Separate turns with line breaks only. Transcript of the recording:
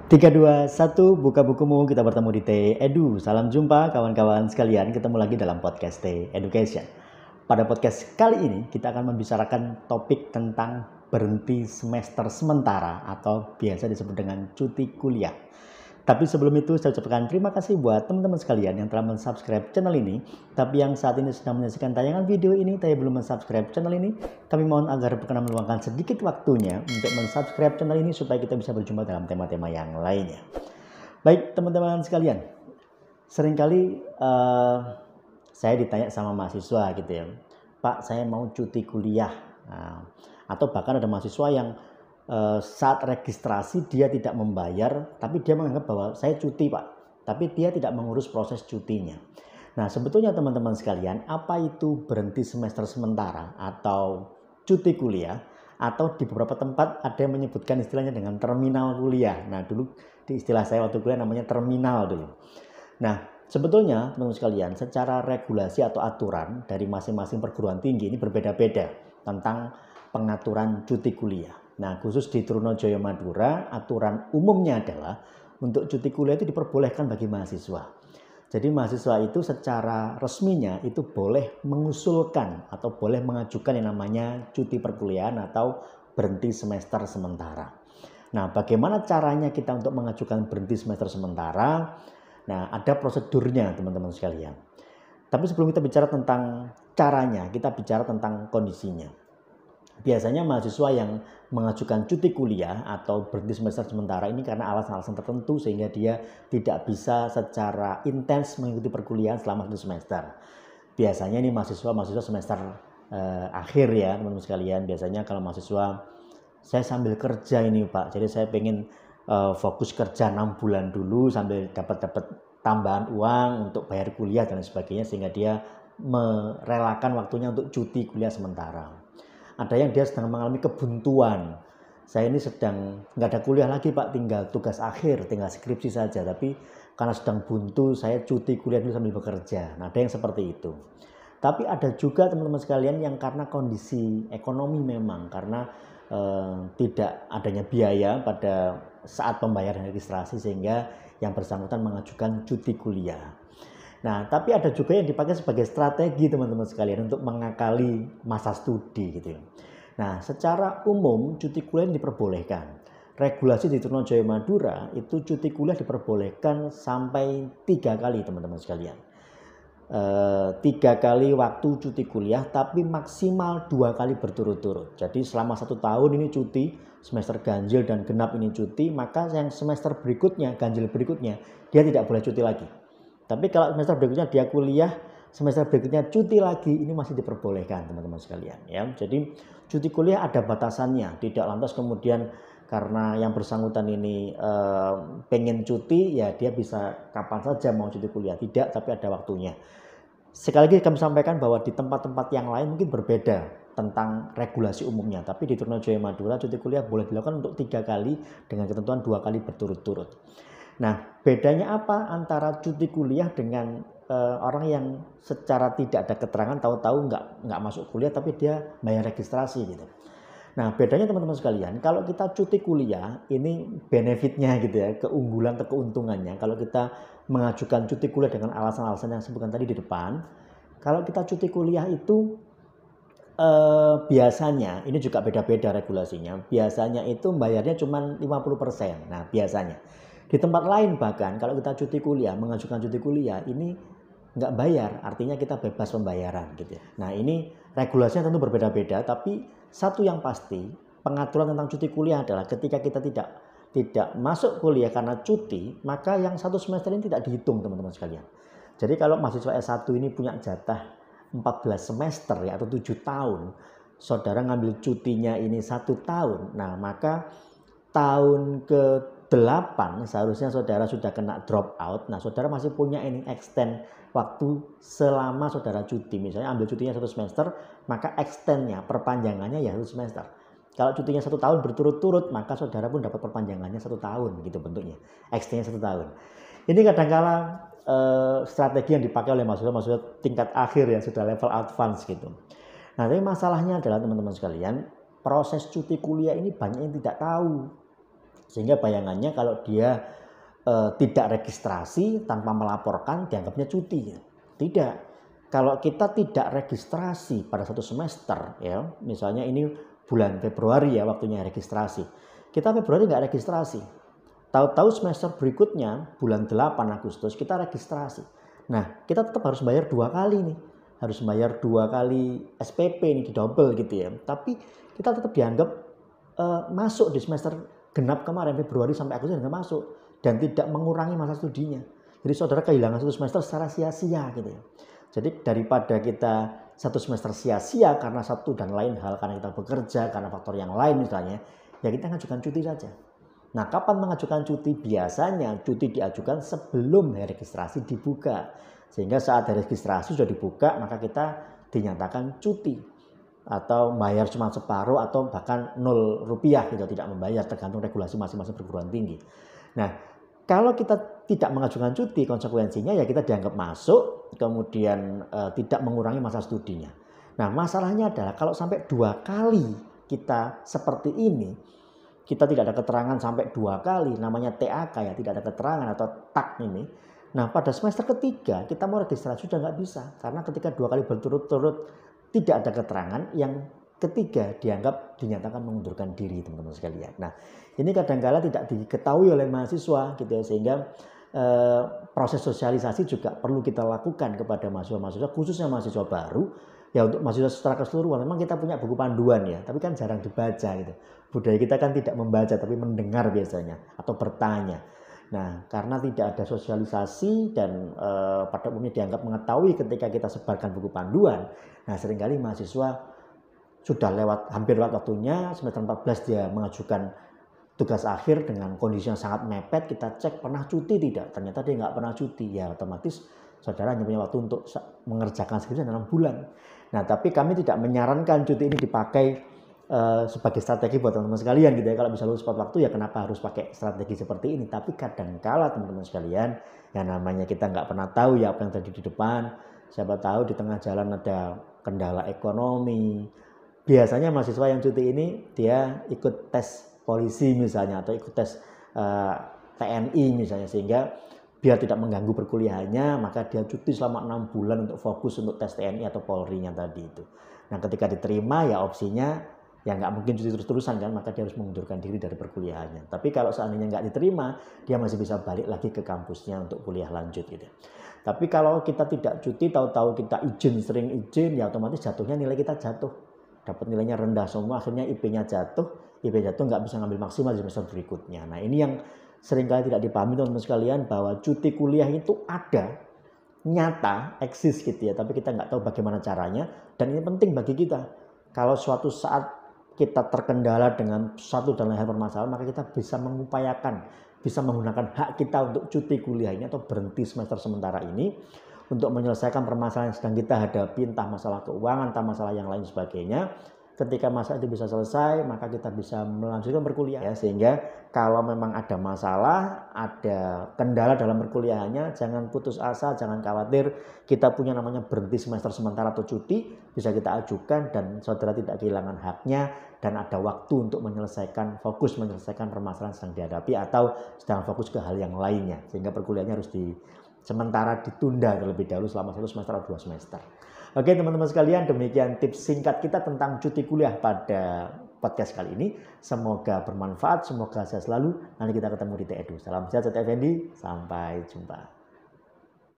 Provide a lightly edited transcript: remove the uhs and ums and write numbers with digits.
Tiga, dua, satu, buka bukumu, kita bertemu di T-Edu. Salam jumpa kawan-kawan sekalian, ketemu lagi dalam podcast T-Education. Pada podcast kali ini, kita akan membicarakan topik tentang berhenti semester sementara atau biasa disebut dengan cuti kuliah. Tapi sebelum itu saya ucapkan terima kasih buat teman-teman sekalian yang telah mensubscribe channel ini. Tapi yang saat ini sedang menyaksikan tayangan video ini tapi belum mensubscribe channel ini, kami mohon agar berkenan meluangkan sedikit waktunya untuk mensubscribe channel ini supaya kita bisa berjumpa dalam tema-tema yang lainnya. Baik teman-teman sekalian, seringkali saya ditanya sama mahasiswa gitu ya, Pak saya mau cuti kuliah. Atau bahkan ada mahasiswa yang saat registrasi dia tidak membayar, tapi dia menganggap bahwa saya cuti Pak, tapi dia tidak mengurus proses cutinya. Nah sebetulnya teman-teman sekalian, apa itu berhenti semester sementara atau cuti kuliah, atau di beberapa tempat ada yang menyebutkan istilahnya dengan terminal kuliah. Nah dulu di istilah saya waktu kuliah namanya terminal dulu. Nah sebetulnya teman-teman sekalian, secara regulasi atau aturan dari masing-masing perguruan tinggi ini berbeda-beda tentang pengaturan cuti kuliah. Nah, khusus di Trunojoyo Madura, aturan umumnya adalah untuk cuti kuliah itu diperbolehkan bagi mahasiswa. Jadi mahasiswa itu secara resminya itu boleh mengusulkan atau boleh mengajukan yang namanya cuti perkuliahan atau berhenti semester sementara. Nah, bagaimana caranya kita untuk mengajukan berhenti semester sementara? Nah, ada prosedurnya teman-teman sekalian. Tapi sebelum kita bicara tentang caranya, kita bicara tentang kondisinya. Biasanya mahasiswa yang mengajukan cuti kuliah atau berhenti semester sementara ini karena alasan-alasan tertentu sehingga dia tidak bisa secara intens mengikuti perkuliahan selama 1 semester. Biasanya ini mahasiswa semester akhir ya teman-teman sekalian. Biasanya kalau mahasiswa, saya sambil kerja ini Pak, jadi saya pengen fokus kerja 6 bulan dulu sambil dapat tambahan uang untuk bayar kuliah dan sebagainya, sehingga dia merelakan waktunya untuk cuti kuliah sementara. Ada yang dia sedang mengalami kebuntuan. Saya ini sedang nggak ada kuliah lagi Pak, tinggal tugas akhir, tinggal skripsi saja. Tapi karena sedang buntu, saya cuti kuliah dulu sambil bekerja. Nah, ada yang seperti itu. Tapi ada juga teman-teman sekalian yang karena kondisi ekonomi memang, karena tidak adanya biaya pada saat pembayaran registrasi sehingga yang bersangkutan mengajukan cuti kuliah. Nah, tapi ada juga yang dipakai sebagai strategi teman-teman sekalian untuk mengakali masa studi gitu ya. Nah, secara umum cuti kuliah diperbolehkan. Regulasi di Trunojoyo Madura itu cuti kuliah diperbolehkan sampai 3 kali teman-teman sekalian. 3 kali waktu cuti kuliah, tapi maksimal 2 kali berturut-turut. Jadi selama 1 tahun ini cuti, semester ganjil dan genap ini cuti, maka yang semester berikutnya, ganjil berikutnya, dia tidak boleh cuti lagi. Tapi kalau semester berikutnya dia kuliah, semester berikutnya cuti lagi, ini masih diperbolehkan teman-teman sekalian ya. Jadi cuti kuliah ada batasannya, tidak lantas kemudian karena yang bersangkutan ini pengen cuti ya dia bisa kapan saja mau cuti kuliah, tidak, tapi ada waktunya. Sekali lagi kami sampaikan bahwa di tempat-tempat yang lain mungkin berbeda tentang regulasi umumnya, tapi di Trunojoyo Madura cuti kuliah boleh dilakukan untuk 3 kali dengan ketentuan 2 kali berturut-turut. Nah, bedanya apa antara cuti kuliah dengan orang yang secara tidak ada keterangan tahu-tahu nggak masuk kuliah tapi dia bayar registrasi gitu. Nah, bedanya teman-teman sekalian, kalau kita cuti kuliah ini benefitnya gitu ya, keunggulan atau keuntungannya. Kalau kita mengajukan cuti kuliah dengan alasan-alasan yang sebutkan tadi di depan, kalau kita cuti kuliah itu biasanya, ini juga beda-beda regulasinya, biasanya itu bayarnya cuma 50%. Nah, biasanya. Di tempat lain bahkan kalau kita cuti kuliah, mengajukan cuti kuliah ini nggak bayar, artinya kita bebas pembayaran gitu ya. Nah ini regulasinya tentu berbeda-beda, tapi satu yang pasti pengaturan tentang cuti kuliah adalah ketika kita tidak masuk kuliah karena cuti, maka yang 1 semester ini tidak dihitung teman-teman sekalian. Jadi kalau mahasiswa S1 ini punya jatah 14 semester ya atau 7 tahun, saudara ngambil cutinya ini 1 tahun, nah maka tahun ke-8 seharusnya saudara sudah kena drop out. Nah saudara masih punya ini extend waktu selama saudara cuti. Misalnya ambil cutinya 1 semester, maka extendnya, perpanjangannya ya 1 semester. Kalau cutinya 1 tahun berturut-turut, maka saudara pun dapat perpanjangannya 1 tahun gitu bentuknya. Extendnya 1 tahun. Ini kadangkala strategi yang dipakai oleh mahasiswa tingkat akhir ya, sudah level advance gitu. Nah tapi masalahnya adalah teman-teman sekalian, proses cuti kuliah ini banyak yang tidak tahu. Sehingga bayangannya kalau dia tidak registrasi tanpa melaporkan dianggapnya cuti. Tidak. Kalau kita tidak registrasi pada satu semester, ya, misalnya ini bulan Februari ya waktunya registrasi. Kita Februari nggak registrasi. Tahu-tahu semester berikutnya bulan 8 Agustus kita registrasi. Nah, kita tetap harus bayar 2 kali nih. Harus bayar 2 kali SPP ini, di double gitu ya. Tapi kita tetap dianggap masuk di semester genap kemarin Februari sampai Agustus nggak masuk dan tidak mengurangi masa studinya. Jadi saudara kehilangan satu semester secara sia-sia gitu ya. Jadi daripada kita satu semester sia-sia karena satu dan lain hal, karena kita bekerja, karena faktor yang lain misalnya, ya kita mengajukan cuti saja. Nah, kapan mengajukan cuti? Biasanya cuti diajukan sebelum hari registrasi dibuka. Sehingga saat hari registrasi sudah dibuka, maka kita dinyatakan cuti. Atau bayar cuma separuh atau bahkan 0 rupiah gitu, tidak membayar, tergantung regulasi masing-masing perguruan tinggi. Nah, kalau kita tidak mengajukan cuti, konsekuensinya ya kita dianggap masuk, kemudian tidak mengurangi masa studinya. Nah, masalahnya adalah kalau sampai 2 kali kita seperti ini, kita tidak ada keterangan sampai 2 kali, namanya TAK ya, tidak ada keterangan atau tak ini. Nah, pada semester ketiga kita mau registrasi sudah nggak bisa, karena ketika 2 kali berturut-turut tidak ada keterangan, yang ketiga dinyatakan mengundurkan diri, teman-teman sekalian. Nah, ini kadang-kala tidak diketahui oleh mahasiswa gitu ya, sehingga proses sosialisasi juga perlu kita lakukan kepada mahasiswa-mahasiswa, khususnya mahasiswa baru. Ya, untuk mahasiswa secara keseluruhan memang kita punya buku panduan ya, tapi kan jarang dibaca gitu. Budaya kita kan tidak membaca tapi mendengar biasanya atau bertanya. Nah, karena tidak ada sosialisasi dan pada umumnya dianggap mengetahui ketika kita sebarkan buku panduan. Nah, seringkali mahasiswa sudah hampir lewat waktunya, semester 14 dia mengajukan tugas akhir dengan kondisi yang sangat mepet, kita cek pernah cuti tidak, ternyata dia nggak pernah cuti, ya otomatis saudara hanya punya waktu untuk mengerjakan skripsi dalam bulan. Nah, tapi kami tidak menyarankan cuti ini dipakai sebagai strategi buat teman-teman sekalian gitu ya. Kalau bisa lulus tepat waktu ya kenapa harus pakai strategi seperti ini. Tapi kadang-kala teman-teman sekalian, yang namanya kita nggak pernah tahu ya apa yang terjadi di depan. Siapa tahu di tengah jalan ada kendala ekonomi. Biasanya mahasiswa yang cuti ini dia ikut tes polisi misalnya atau ikut tes TNI misalnya, sehingga biar tidak mengganggu perkuliahannya maka dia cuti selama 6 bulan untuk fokus untuk tes TNI atau Polri-nya tadi itu. Nah, ketika diterima ya opsinya ya nggak mungkin cuti terus-terusan kan, maka dia harus mengundurkan diri dari perkuliahannya. Tapi kalau seandainya nggak diterima, dia masih bisa balik lagi ke kampusnya untuk kuliah lanjut gitu. Tapi kalau kita tidak cuti, tahu-tahu kita sering izin, ya otomatis jatuhnya nilai kita jatuh. Dapat nilainya rendah semua, akhirnya IP-nya jatuh. IP jatuh nggak bisa ngambil maksimal di semester berikutnya. Nah, ini yang seringkali tidak dipahami teman-teman sekalian, bahwa cuti kuliah itu ada, nyata, eksis gitu ya. Tapi kita nggak tahu bagaimana caranya, dan ini penting bagi kita. Kalau suatu saat kita terkendala dengan satu dan lain hal permasalahan, maka kita bisa mengupayakan, bisa menggunakan hak kita untuk cuti kuliah ini atau berhenti semester sementara ini untuk menyelesaikan permasalahan yang sedang kita hadapi, entah masalah keuangan, entah masalah yang lain sebagainya. Ketika masa itu bisa selesai, maka kita bisa melanjutkan perkuliahan ya. Sehingga kalau memang ada masalah, ada kendala dalam perkuliahannya, jangan putus asa, jangan khawatir. Kita punya namanya berhenti semester sementara atau cuti, bisa kita ajukan dan saudara tidak kehilangan haknya, dan ada waktu untuk fokus menyelesaikan permasalahan yang sedang dihadapi atau sedang fokus ke hal yang lainnya. Sehingga perkuliahannya harus sementara ditunda terlebih dahulu selama 1 semester atau 2 semester. Oke teman-teman sekalian, demikian tips singkat kita tentang cuti kuliah pada podcast kali ini. Semoga bermanfaat, semoga sehat selalu. Nanti kita ketemu di TEDU. Salam sehat, saya Effendi. Sampai jumpa.